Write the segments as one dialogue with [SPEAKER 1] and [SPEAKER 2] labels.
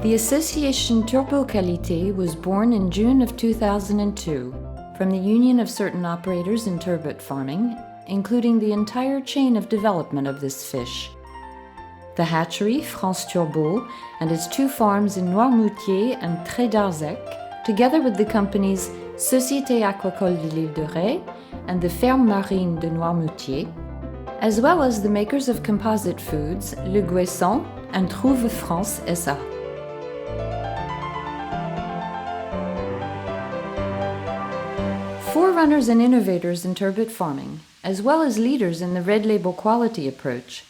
[SPEAKER 1] The association Turbot Qualité was born in June of 2002 from the union of certain operators in turbot farming, including the entire chain of development of this fish. The hatchery, France Turbot, and its two farms in Noirmoutier and Trait d'Arzec, together with the companies Société Aquacole de l'Île de Ré and the Ferme Marine de Noirmoutier, as well as the makers of composite foods, Le Guesson and Rouge France SA. Forerunners and innovators in turbot farming, as well as leaders in the red label quality approach,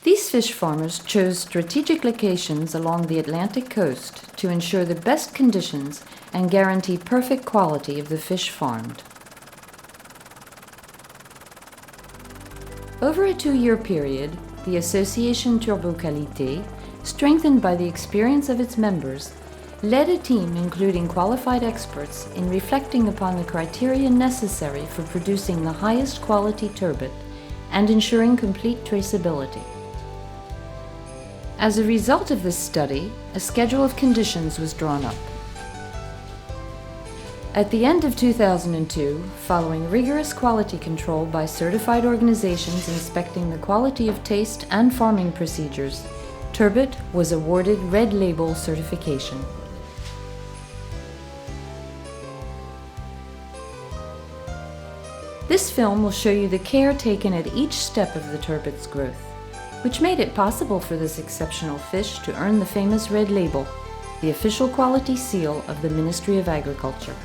[SPEAKER 1] these fish farmers chose strategic locations along the Atlantic coast to ensure the best conditions and guarantee perfect quality of the fish farmed. Over a 2-year period, the Association Turbot Qualité, strengthened by the experience of its members, led a team including qualified experts in reflecting upon the criteria necessary for producing the highest quality turbot and ensuring complete traceability. As a result of this study, a schedule of conditions was drawn up. At the end of 2002, following rigorous quality control by certified organizations inspecting the quality of taste and farming procedures, turbot was awarded Red Label certification. This film will show you the care taken at each step of the turbot's growth, which made it possible for this exceptional fish to earn the famous Red Label, the official quality seal of the Ministry of Agriculture.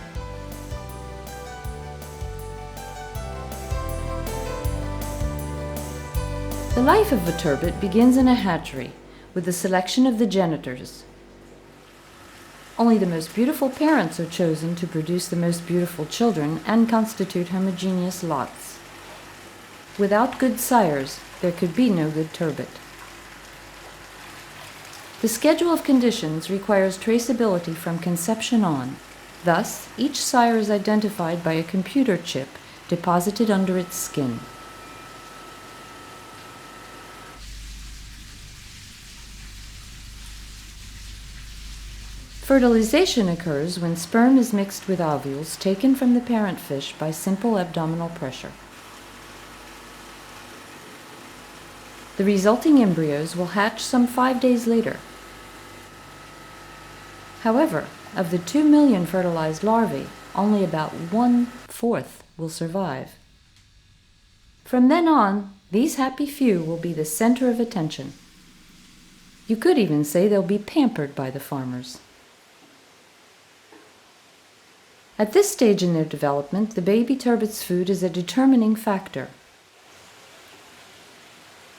[SPEAKER 1] The life of a turbot begins in a hatchery with the selection of the genitors. Only the most beautiful parents are chosen to produce the most beautiful children and constitute homogeneous lots. Without good sires, there could be no good turbot. The schedule of conditions requires traceability from conception on. Thus, each sire is identified by a computer chip deposited under its skin. Fertilization occurs when sperm is mixed with ovules taken from the parent fish by simple abdominal pressure. The resulting embryos will hatch some 5 days later. However, of the 2 million fertilized larvae, only about 1/4 will survive. From then on, these happy few will be the center of attention. You could even say they'll be pampered by the farmers. At this stage in their development, the baby turbot's food is a determining factor.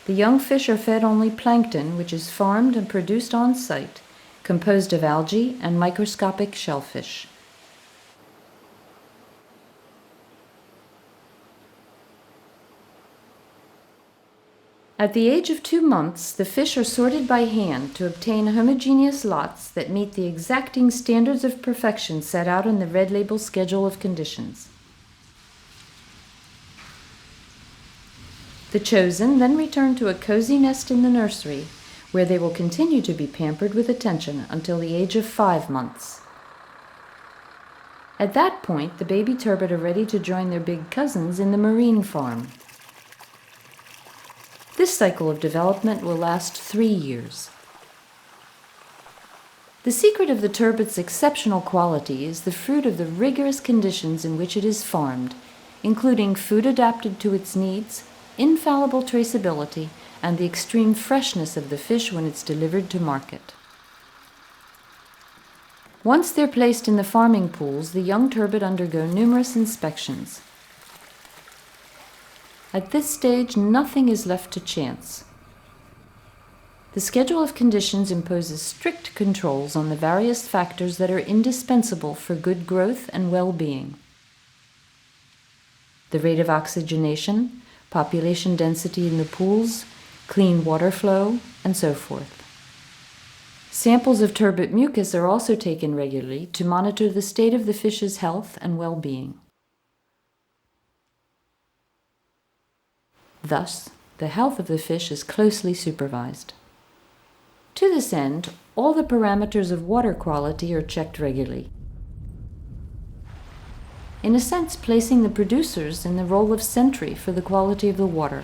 [SPEAKER 1] The young fish are fed only plankton, which is farmed and produced on site, composed of algae and microscopic shellfish. At the age of 2 months, the fish are sorted by hand to obtain homogeneous lots that meet the exacting standards of perfection set out in the Red Label schedule of conditions. The chosen then return to a cozy nest in the nursery, where they will continue to be pampered with attention until the age of 5 months. At that point, the baby turbot are ready to join their big cousins in the marine farm. This cycle of development will last 3 years. The secret of the turbot's exceptional quality is the fruit of the rigorous conditions in which it is farmed, including food adapted to its needs, infallible traceability, and the extreme freshness of the fish when it's delivered to market. Once they're placed in the farming pools, the young turbot undergo numerous inspections. At this stage, nothing is left to chance. The schedule of conditions imposes strict controls on the various factors that are indispensable for good growth and well-being. The rate of oxygenation, population density in the pools, clean water flow, and so forth. Samples of turbot mucus are also taken regularly to monitor the state of the fish's health and well-being. Thus, the health of the fish is closely supervised. To this end, all the parameters of water quality are checked regularly. In a sense, placing the producers in the role of sentry for the quality of the water.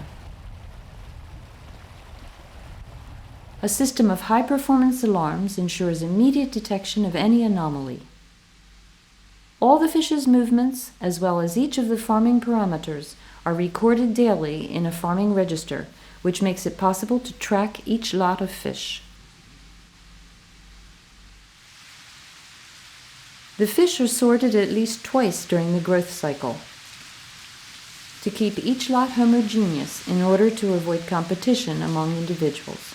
[SPEAKER 1] A system of high-performance alarms ensures immediate detection of any anomaly. All the fish's movements, as well as each of the farming parameters, are recorded daily in a farming register, which makes it possible to track each lot of fish. The fish are sorted at least twice during the growth cycle to keep each lot homogeneous in order to avoid competition among individuals.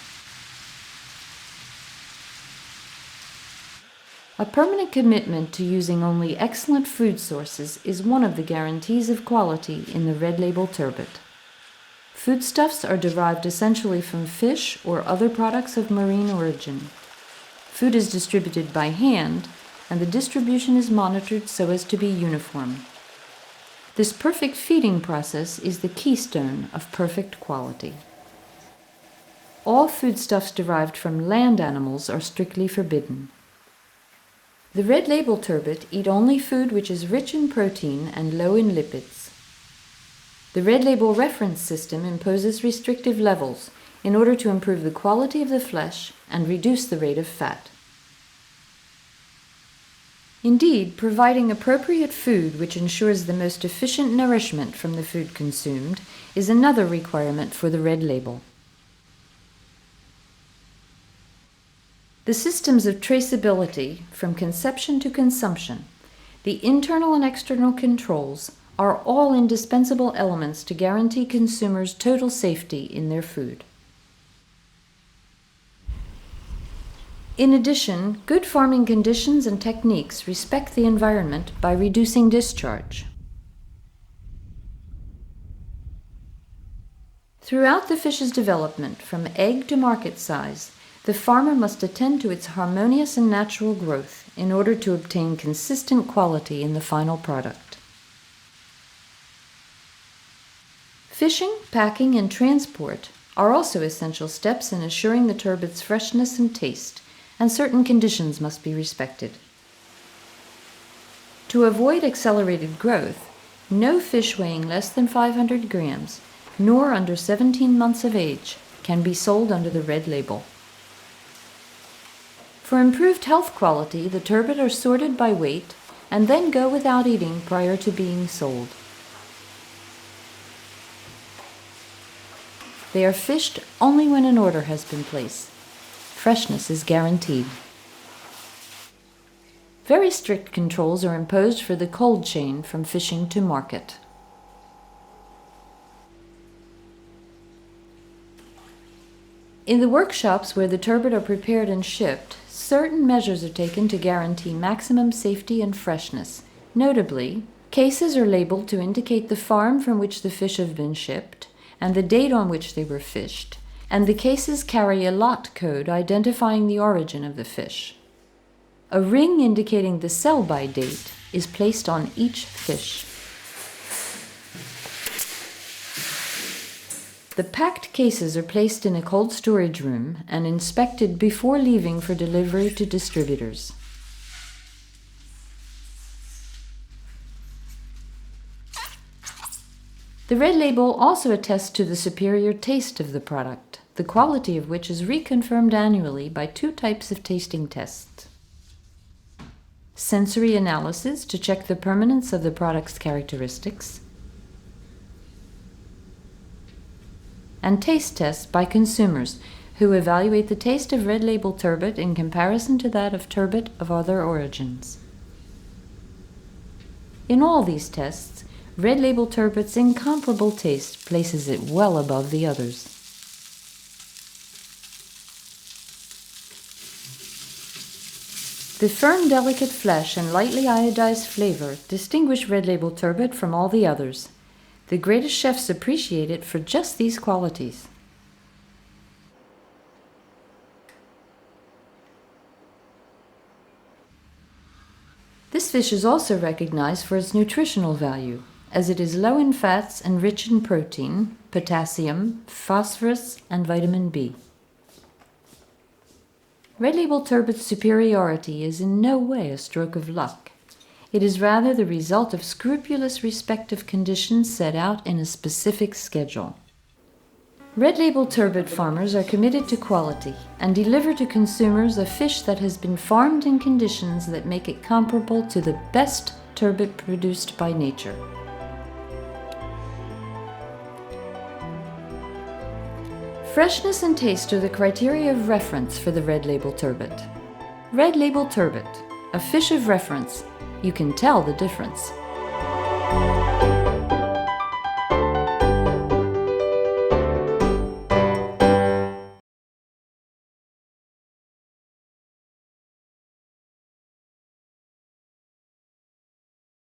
[SPEAKER 1] A permanent commitment to using only excellent food sources is one of the guarantees of quality in the Red Label turbot. Foodstuffs are derived essentially from fish or other products of marine origin. Food is distributed by hand, and the distribution is monitored so as to be uniform. This perfect feeding process is the keystone of perfect quality. All foodstuffs derived from land animals are strictly forbidden. The Red Label turbot eat only food which is rich in protein and low in lipids. The Red Label reference system imposes restrictive levels in order to improve the quality of the flesh and reduce the rate of fat. Indeed, providing appropriate food which ensures the most efficient nourishment from the food consumed is another requirement for the Red Label. The systems of traceability from conception to consumption, the internal and external controls, are all indispensable elements to guarantee consumers total safety in their food. In addition, good farming conditions and techniques respect the environment by reducing discharge. Throughout the fish's development, from egg to market size, the farmer must attend to its harmonious and natural growth in order to obtain consistent quality in the final product. Fishing, packing, and transport are also essential steps in assuring the turbot's freshness and taste, and certain conditions must be respected. To avoid accelerated growth, no fish weighing less than 500 grams, nor under 17 months of age, can be sold under the Red Label. For improved health quality, the turbot are sorted by weight and then go without eating prior to being sold. They are fished only when an order has been placed. Freshness is guaranteed. Very strict controls are imposed for the cold chain from fishing to market. In the workshops where the turbot are prepared and shipped, certain measures are taken to guarantee maximum safety and freshness. Notably, cases are labeled to indicate the farm from which the fish have been shipped and the date on which they were fished, and the cases carry a lot code identifying the origin of the fish. A ring indicating the sell-by date is placed on each fish. The packed cases are placed in a cold storage room and inspected before leaving for delivery to distributors. The Red Label also attests to the superior taste of the product, the quality of which is reconfirmed annually by two types of tasting tests. Sensory analysis to check the permanence of the product's characteristics, and taste tests by consumers who evaluate the taste of Red Label turbot in comparison to that of turbot of other origins. In all these tests, Red Label turbot's incomparable taste places it well above the others. The firm, delicate flesh and lightly iodized flavor distinguish Red Label turbot from all the others. The greatest chefs appreciate it for just these qualities. This fish is also recognized for its nutritional value, as it is low in fats and rich in protein, potassium, phosphorus, and vitamin B. Red Label Turbot's superiority is in no way a stroke of luck. It is rather the result of scrupulous respect of conditions set out in a specific schedule. Red Label turbot farmers are committed to quality and deliver to consumers a fish that has been farmed in conditions that make it comparable to the best turbot produced by nature. Freshness and taste are the criteria of reference for the Red Label turbot. Red Label turbot, a fish of reference. You can tell the difference.